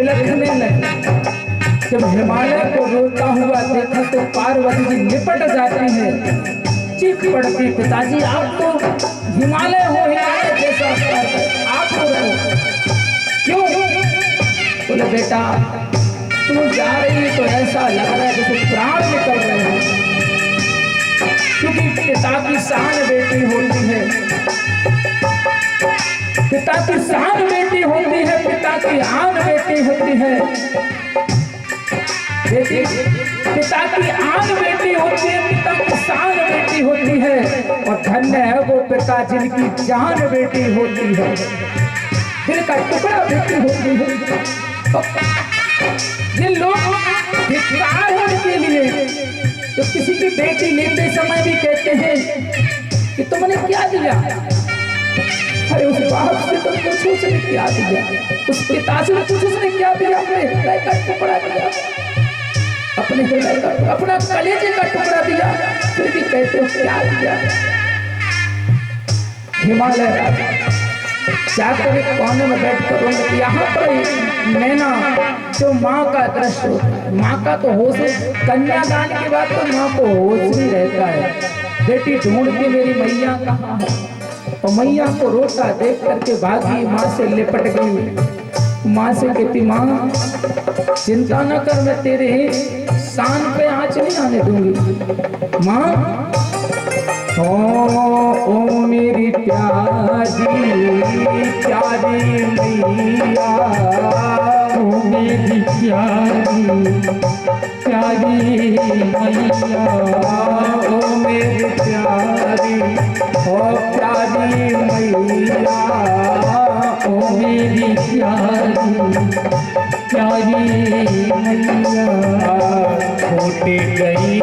बिलखने लगी। जब हिमालय को रोता हुआ देखा तो पार्वती जी निपट जाती है, चीख पड़ती, पिताजी आप तो हिमालय हो, हिमालय जैसा आप हो रहे हो, क्यों? बोले बेटा तू जा रही तो ऐसा लग रहा है जैसे प्राण निकल रहे हैं, क्योंकि पिता की शान बेटी होती है, पिता की शान बेटी होती है, पिता की आन बेटी होती है, बेटी पिता की आन बेटी होती है, पिता की शान बेटी होती है, और धन्य है वो पिता जिनकी जान बेटी होती है, दिल का टुकड़ा बेटी होती है। जिन लोग धिक्कार है उनके लिए तो किसी की बेटी लेते समय भी कहते हैं कि तुमने क्या दिया, अरे उस बाप से तुम पूछो उसने क्या दिया, उस पिता से पूछो उसने क्या दिया, अपने हृदय का टुकड़ा दिया, अपने हृदय का अपना कलेजे का टुकड़ा दिया, फिर भी कहते हो क्या दिया। हिमालय राजा जाकर एक कोने में बैठ कर यहाँ पर नैना जो माँ का दृश्य होता है, माँ का तो होश, कन्यादान के बाद तो माँ को होश ही रहता है, बेटी ढूंढ के मेरी मैया कहाँ है, और मैया को रोता देख करके भागी, माँ से लिपट गई, माँ से कहती माँ चिंता न कर, मैं तेरे शान पे आँच नहीं आने दूंगी। माँ ओ मेरी प्यारी प्यारी मैया, ओ मेरी प्यारी प्यारी मैया, ओ मेरी प्यारी ओ प्यारी मैया, ओ मेरी प्यारी प्यारी मैया, छोटे गई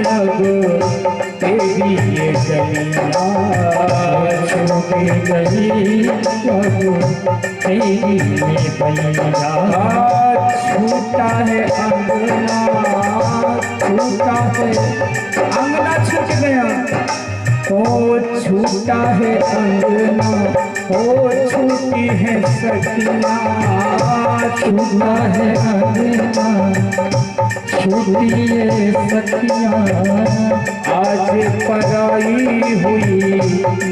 लग तेरी ये गलियाँ, छोटे गई तेरी ये गलियाँ, छूटा है अंगना, छूटा है अंगना, छूट गया, ओ छूटा है अंगना, ओ छूटी है सखियाँ, छूटा है अंगना, छूटी है सखियाँ, आज पराई हुई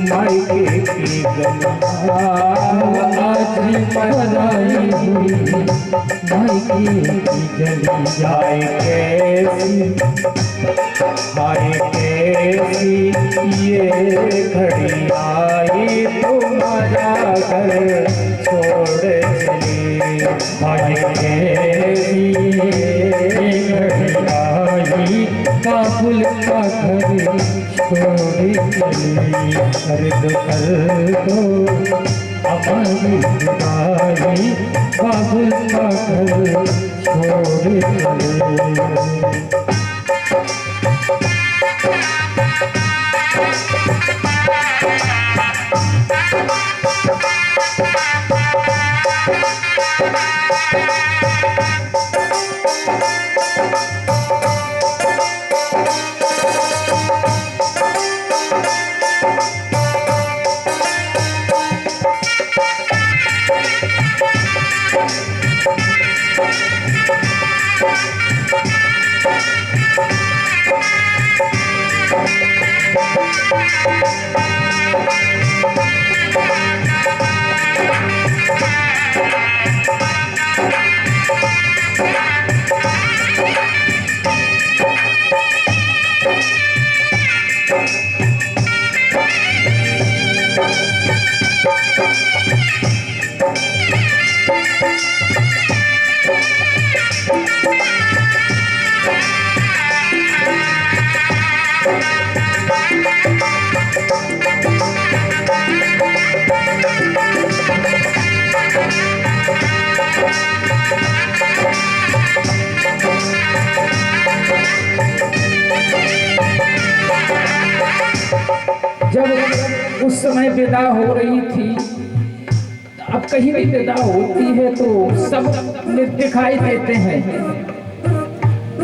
मायके की गलियाँ, आज पराई हुई मायके की गलियाँ, जाए कैसी हाय कैसी ये घड़ी आई, तुम्हारा घर छोड़ चली, हाय कैसी काबुल का घर छोड़ चली, कर दो हमारी जुदाई, काबुल का घर छोड़ चली। जब उस समय विदा हो रही थी, अब कहीं भी विदा होती है तो सब दिखाई देते हैं,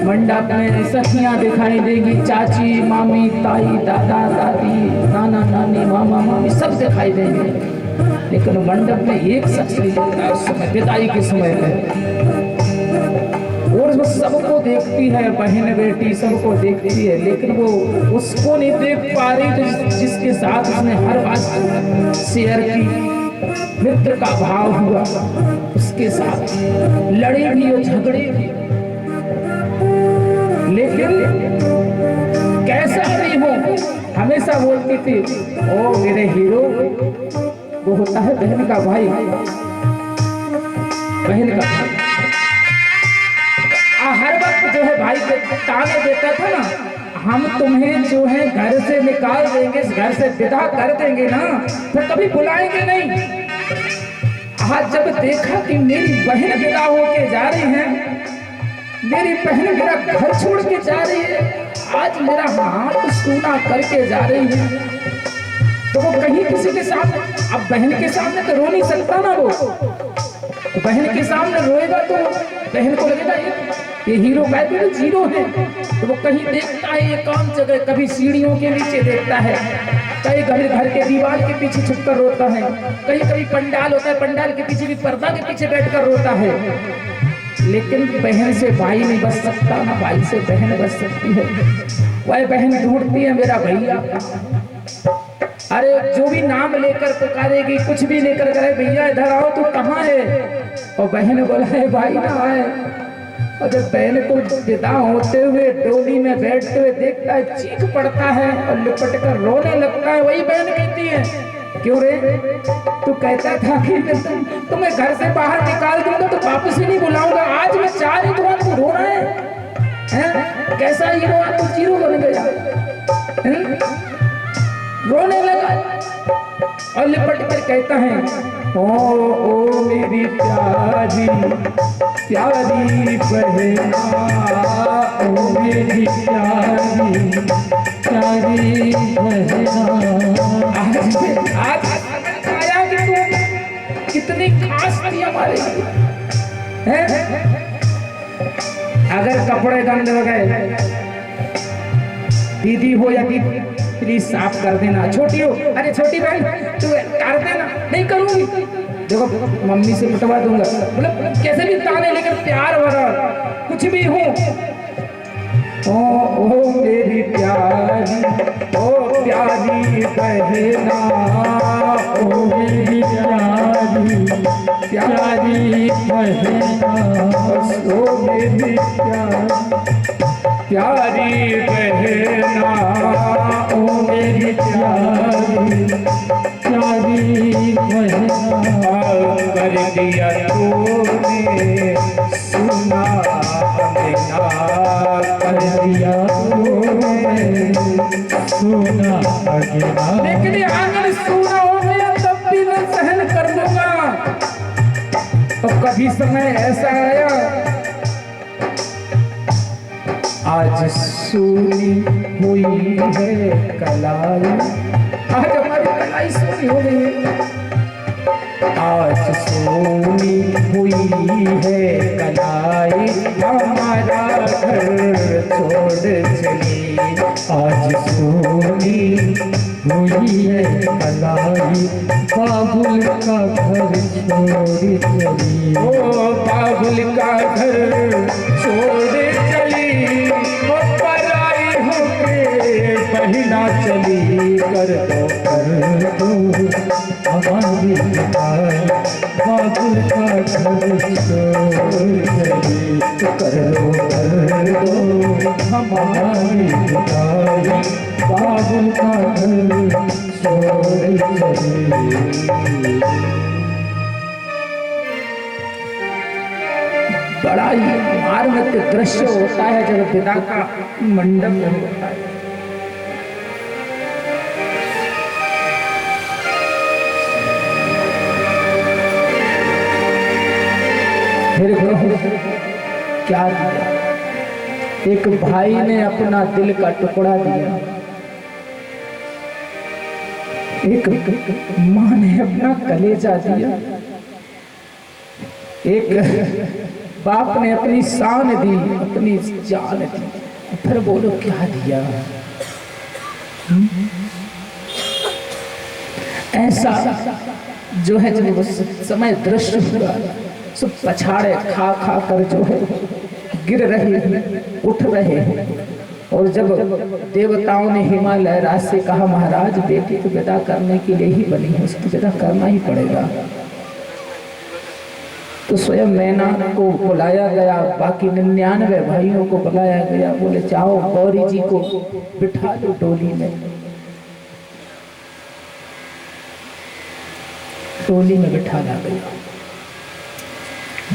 मंडप में सखियां दिखाई देगी, चाची मामी ताई दादा दादी नाना नानी मामा मामी सब दिखाई देंगे। लेकिन मंडप में एक शख्स नहीं दिखता है उस समय, विदाई के समय में। और वो सबको देखती है, बहन बेटी सबको देखती है, लेकिन वो उसको नहीं देख पा रही जिसके साथ उसने हर बात शेयर की। मित्र का भाव हुआ, उसके साथ लड़े भी और झगड़े भी, लेकिन कैसा भी हो हमेशा बोलती थी ओ मेरे हीरो। वो होता है बहन का भाई, बहन का भाई। हर वक्त जो है भाई ताने देता था ना, हम तुम्हें जो है घर से निकाल देंगे, घर से विदा कर देंगे ना, तो कभी बुलाएंगे नहीं। आज जब देखा कि मेरी बहन विदा होके जा रही है, मेरी बहन मेरा घर छोड़ के जा रही है, आज मेरा हाथ सूना करके जा रही है, तो वो कहीं किसी के सामने, अब बहन के सामने तो रो नहीं सकता ना, वो तो बहन के सामने रोएगा तो बहन को लगेगा ये हीरो का तो जीरो है। तो वो कहीं देखता है एकांत जगह, कभी सीढ़ियों के नीचे देखता है, कहीं कभी घर के दीवार के पीछे छुपकर रोता है, कहीं कभी पंडाल होता है, पंडाल के पीछे भी पर्दा के पीछे बैठकर रोता है। लेकिन बहन से भाई नहीं बच सकता, ना भाई से बहन बच सकती है। वह बहन ढूंढती है मेरा भैया, अरे जो भी नाम लेकर पुकारेगी, कुछ भी लेकर करे भैया इधर आओ, तू कहाँ है? और बहन बोला है भाई ना आए। और जब बहन को विदा होते हुए डोली में बैठते हुए देखता है, चीख पड़ता है और लिपट कर रोने लगता है। वही बहन कहती है क्यों रे, तू कहता था कि तुम्हें घर से बाहर निकाल दूंगा तो वापस ही नहीं बुलाऊंगा, आज मैं चाह रही तो तू रो रहा है? कैसा हीरो तू जीरो बन गया, रोने लगा और लिपट कर कहता है ओ मेरी प्यारी प्यारी बहना, ओ मेरी प्यारी प्यारी बहना। आज आया कि तू कितनी खास थी हमारे लिए, हैं? अगर कपड़े गंदे हो गए, दीदी हो या दीदी प्लीज साफ कर देना, छोटी हो अरे छोटी बहन तू कर देना, नहीं करूंगी, देखो मम्मी से मिटवा दूंगा, मतलब कैसे भी ताने, लेकिन प्यार भरा कुछ भी हो। ओ मेरी प्यारी, ओ प्यारी बहना, ओ मेरी प्यारी प्यारी बहना, ओ मेरी प्यारी बहना, ओ मेरी प्यारी प्यारी बहना। कर दिया तूने सुना बिना, कर दिया तूने सुना बिना, लेकिन आंगन सूना हो गया तब भी मैं सहन कर दूंगा। तो कभी समय ऐसा आया, आज सूनी हुई है कलाई, आज हमारी कलाई सूनी हो गई है, आज सोनी हुई है कलाई, हमारा घर छोड़ चली, आज सोनी हुई है कलाई, बाबुल का घर छोड़ चली, ओ बाबुल का घर छोड़ चली, वो पराई होके बहिना चली, कर दो हमारी भाई, बाबुल का घर छोड़ चली, कर दो हमारी भाई, बाबुल का घर छोड़ चली। बड़ा ही मार्मिक दृश्य होता है जब पिता का मंडप में होता है। फिर क्या दिया, एक भाई ने अपना दिल का टुकड़ा दिया, एक माँ ने अपना कलेजा दिया, एक बाप ने अपनी शान दी, अपनी जान दी। फिर बोलो क्या दिया? ऐसा जो है जब वो समय दृश्य हुआ, सब पछाड़े खा खा कर जो है गिर रहे हैं, उठ रहे हैं। और जब देवताओं ने हिमालय राज से कहा महाराज बेटी को विदा करने के लिए ही बनी है, उसको विदा करना ही पड़ेगा, तो स्वयं मैना को बुलाया गया, बाकी 99 भाइयों को बुलाया गया। बोले चाहो गौरी जी को बिठा लो डोली में। डोली में बिठाया गया,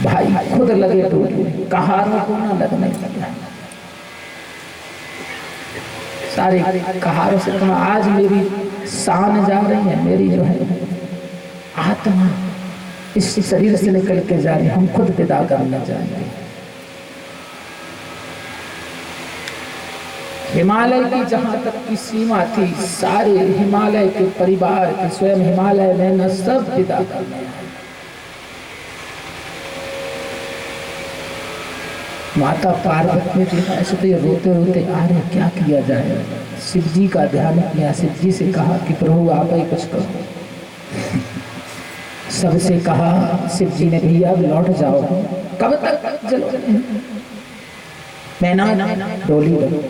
भाई खुद लगे डोली में, कहारों को ना लगने लगा। सारे कहारों से कहा आज मेरी शान जा रही है, मेरी जो है आत्मा इस शरीर से निकल के जा रही, हम खुद विदा करना चाहेंगे। हिमालय की जहां तक की सीमा थी, सारे हिमालय के परिवार के, स्वयं हिमालय में न सब विदा करने आए। माता पार्वती ने देखा ऐसे तो ये रोते रोते आ रहे, क्या किया जाए। शिव जी का ध्यान किया, शिव जी से कहा कि प्रभु आप ही कुछ करो। सबसे कहा, शिव जी ने भैया लौट जाओ, कब तक चलो, मैना डोली रखो,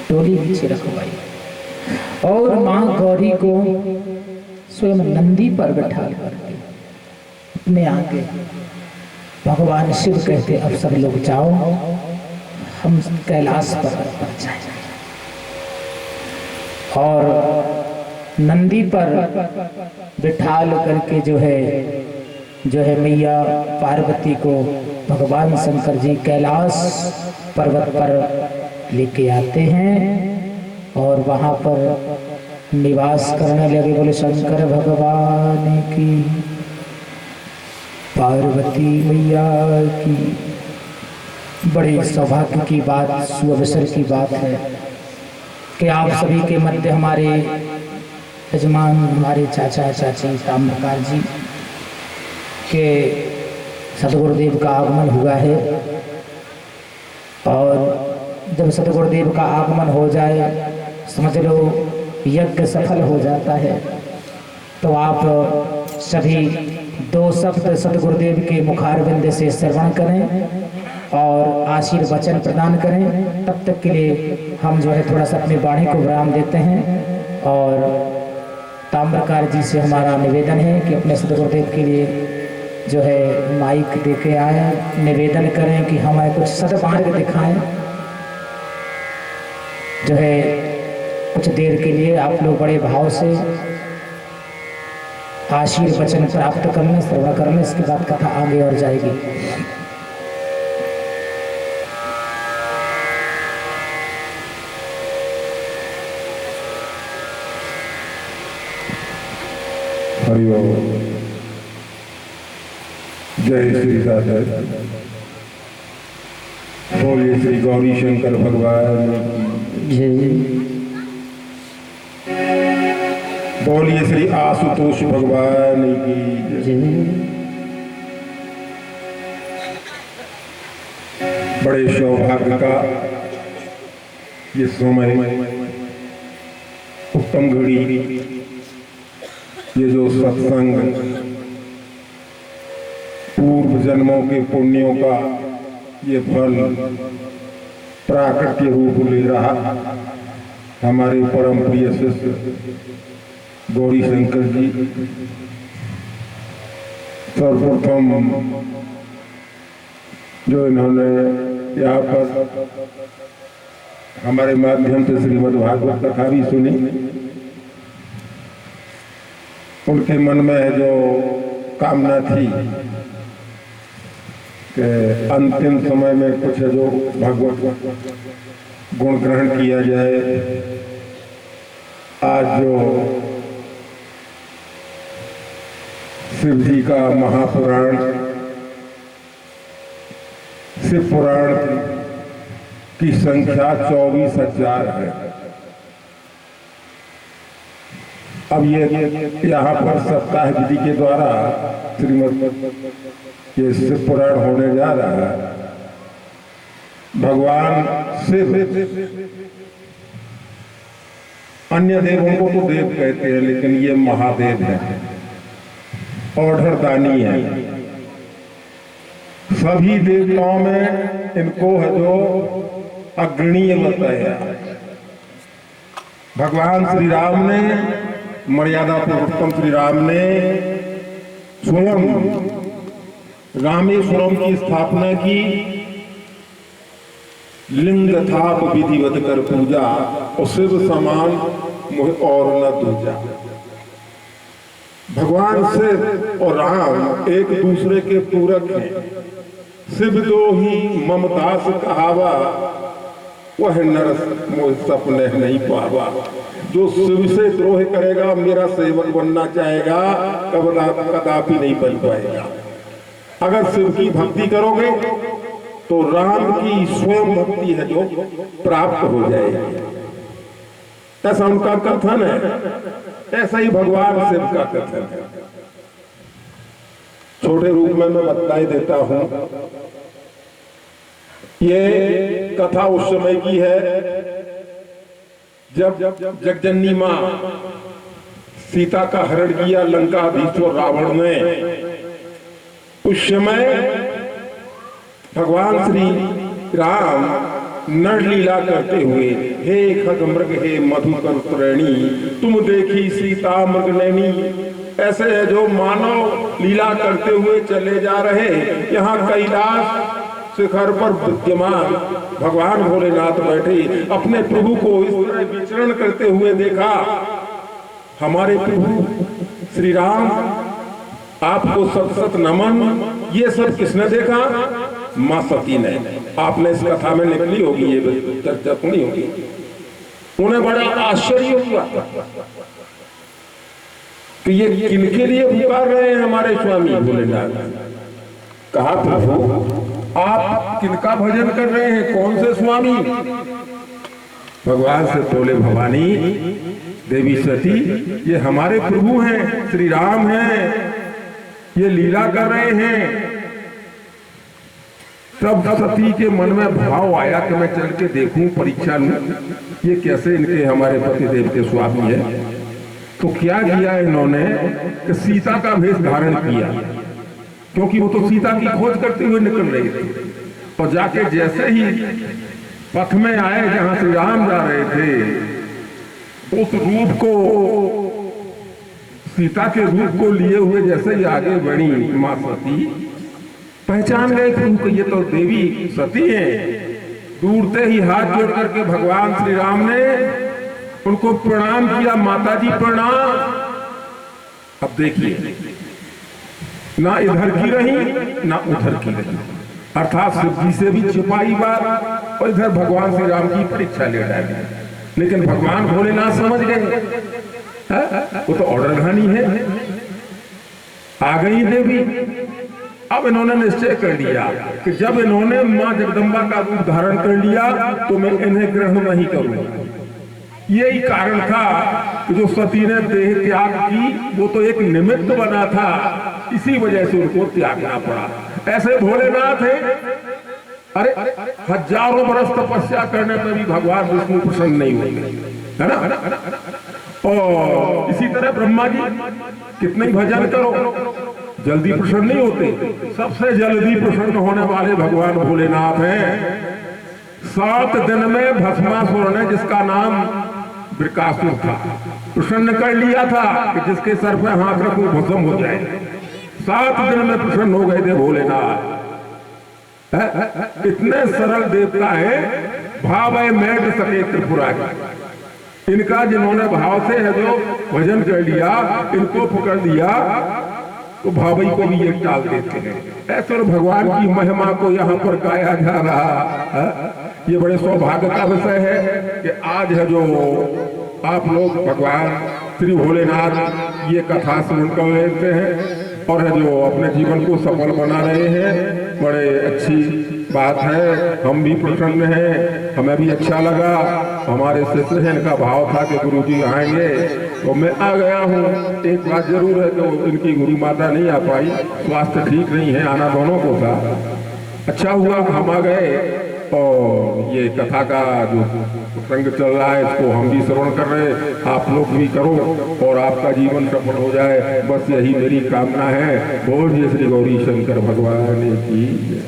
डोली पीछे रखवाई और माँ गौरी को स्वयं नंदी पर बैठा करके अपने आगे भगवान शिव कहते अब सब लोग जाओ, हम कैलाश पर्वत पर जाएं। और नंदी पर बिठाल करके जो है मैया पार्वती को भगवान शंकर जी कैलाश पर्वत पर लेके आते हैं और वहां पर निवास करने लगे। बोले शंकर भगवान की, पार्वती मैया की। बड़े सौभाग्य की बात, सुअवसर की बात है कि आप सभी के मध्य हमारे यजमान, हमारे चाचा चाची ताम्रपाल जी के सतगुरुदेव का आगमन हुआ है। और जब सतगुरुदेव का आगमन हो जाए, समझ लो यज्ञ सफल हो जाता है। तो आप सभी 2 शब्द सतगुरुदेव के मुखारविंद से श्रवण करें और आशीर्वचन प्रदान करें। तब तक के लिए हम जो है थोड़ा सा अपनी वाणी को विराम देते हैं। और ताम्रकार जी से हमारा निवेदन है कि अपने सतगुरुदेव के लिए जो है माइक दे के आए, निवेदन करें कि हमें कुछ सदमार्ग दिखाएं। जो है कुछ देर के लिए आप लोग बड़े भाव से आशीर्वचन प्राप्त करने, श्रवण करने, इसके बाद कथा आगे और जाएगी। हरिओम। जय श्री राधे। बोलिए श्री गौरी शंकर भगवान की जय। बोलिए श्री आशुतोष भगवान की जय। बड़े सौभाग्य का ये समय, उत्तम घड़ी, ये जो सत्संग पूर्व जन्मों के पुण्यों का ये फल प्राकट्य रूप ले रहा। हमारे परम प्रिय शिष्य गौरी शंकर जी सर्वप्रथम जो इन्होंने यहाँ पर हमारे माध्यम से श्रीमद् भागवत कथा भी सुनी, उनके मन में जो कामना थी कि अंतिम समय में कुछ जो भगवत गुण ग्रहण किया जाए। आज जो शिव जी का महापुराण, शिव पुराण की संख्या 24,000 है। अब ये यहाँ पर सप्ताह विधि के द्वारा श्रीमद् ये शिव पुराण होने जा रहा है। भगवान शिव अन्य देवों को तो देव कहते हैं, लेकिन ये महादेव है, औढ़रदानी है। सभी देवताओं में इनको है जो अग्रणीय बताया। भगवान श्री राम ने, मर्यादा पुरुषोत्तम श्री राम ने स्वयं रामेश्वरम की स्थापना की, लिंग थाप विधिवत कर पूजा, और शिव समान मुझे और न दूजा। भगवान शिव और राम एक दूसरे के पूरक हैं। शिव दो ही ममदास कहावा, वह नर मोह सपने नहीं पावा। जो शिव से द्रोह करेगा, मेरा सेवक बनना चाहेगा, कदापि नहीं बन पाएगा। अगर शिव की भक्ति करोगे तो राम की स्वयं भक्ति है जो प्राप्त हो जाएगी। ऐसा उनका कथन है, ऐसा ही भगवान शिव का कथन है। छोटे रूप में मैं बतलाई देता हूं। ये कथा उस समय की है जब जगजननी मां सीता का हरण किया लंकाधीश्वर रावण ने। उस समय भगवान श्री राम नर लीला करते हुए, हे खगमृग हे मधुकर प्रेणी, तुम देखी सीता मृगनैनी। ऐसे है जो मानव लीला करते हुए चले जा रहे। यहाँ कैलाश शिखर पर विद्यमान भगवान भोलेनाथ बैठे, अपने प्रभु को इस तरह विचरण करते हुए देखा। हमारे प्रभु श्री राम, आपको सत सत नमन। ये सब किसने देखा? मां सती ने। आपने इस कथा में निकली होगी, ये चर्चा सुनी होगी। उन्हें बड़ा आश्चर्य हुआ कि ये किनके लिए पुकार रहे हैं हमारे स्वामी भोलेनाथ। कहा, प्रभु आप किनका भजन कर रहे हैं, कौन से स्वामी? भगवान से बोले, भवानी देवी सती, ये हमारे प्रभु हैं, श्री राम हैं, ये लीला कर रहे हैं। तब सती के मन में भाव आया कि मैं चल के देखूं, परीक्षा लूं, ये कैसे इनके हमारे पतिदेव के स्वामी है। तो क्या किया इन्होंने कि सीता का वेश धारण किया, क्योंकि वो तो सीता की खोज करते हुए निकल रही थी। और जाके जैसे ही पथ में आए जहां श्री राम जा रहे थे, उस रूप को, सीता के रूप को लिए हुए जैसे ही आगे बढ़ी मां सती, पहचान गए कि ये तो देवी सती है। दूर से ही हाथ जोड़ करके भगवान श्री राम ने उनको प्रणाम किया, माता जी प्रणाम। अब देखिए, ना इधर की रही ना उधर की रही, अर्थात शिव जी से भी छिपाई बात और इधर भगवान श्री राम की परीक्षा ले डाली। लेकिन भगवान भोलेनाथ समझ गए, वो तो औढ़रदानी है, आ गई देवी। अब इन्होंने निश्चय कर लिया कि जब इन्होंने मां जगदम्बा का रूप धारण कर लिया तो मैं इन्हें ग्रहण नहीं करूंगा। यही कारण था कि जो सती ने देह त्याग की, वो तो एक निमित्त बना था, इसी वजह से उनको त्यागना पड़ा। ऐसे भोलेनाथ है, अरे हजारों बरस तपस्या करने पर भी भगवान विष्णु प्रसन्न नहीं होंगे, है ना। और इसी तरह ब्रह्मा जी कितने भजन करो, जल्दी प्रसन्न नहीं होते। सबसे जल्दी प्रसन्न होने वाले भगवान भोलेनाथ हैं। 7 दिन में भस्मासुर ने, जिसका नाम वृकासुर था, प्रसन्न कर लिया था कि जिसके सर पे हाथ रखूं भस्म हो जाए। 7 दिन में प्रसन्न हो गए थे भोलेनाथ। इतने सरल देवता है, भाव है मेढ़ सके त्रिपुरारी। इनका जिन्होंने भाव से है जो भजन कर लिया, इनको पकड़ लिया, तो भावई को भी ये टाल देते हैं। ऐसे भगवान की महिमा को यहाँ पर गाया जा रहा है। ये बड़े सौभाग्य का विषय है कि आज है जो आप लोग भगवान श्री भोलेनाथ ये कथा सुन कर लेते हैं और है जो अपने जीवन को सफल बना रहे हैं। बड़े अच्छी बात है, हम भी प्रसन्न हैं, हमें भी अच्छा लगा। हमारे शिष्य हैं, इनका भाव था कि गुरु जी आएंगे तो मैं आ गया हूँ। एक बात जरूर है कि इनकी गुरु माता नहीं आ पाई, स्वास्थ्य ठीक नहीं है, आना दोनों को था। अच्छा हुआ हम आ गए और ये कथा का जो प्रसंग चल रहा है इसको हम भी श्रवण कर रहे हैं, आप लोग भी करो और आपका जीवन सफल हो जाए, बस यही मेरी कामना है। बोल जय श्री गौरी शंकर भगवान की जय।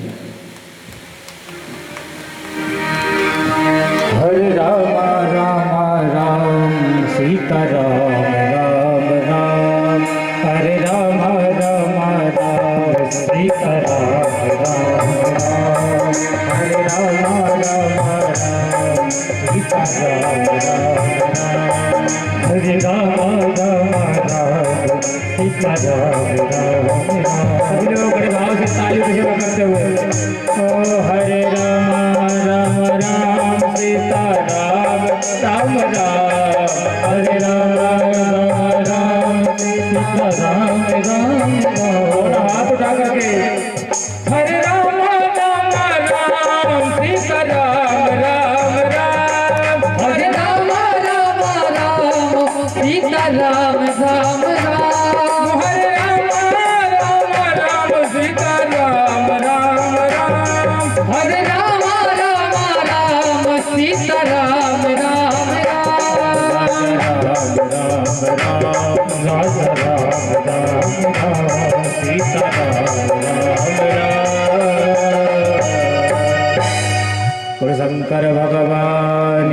हरे राम राम राम सीता राम राम राम, हरे राम राम राम सीता राम राम राम, हरे राम राम राम सीता राम राम राम, हरे राम राम राम सीता राम राम राम। सभी लोग बड़े भाव से तालियों की सेवा करते हुए ओ हरे राम राम राम सीता राम राम राम, हरे राम राम राम सीता राम राम राम। और हाथ उठा करके हरे राम राम राम सीता राम राम राम, हरे राम राम राम सीता राम राम राम, हरे राम राम राम सीता राम राम राम, हरे राम राम राम सीता राम राम राम, राजा राम राम सीता राम राम राम। शंकर भगवान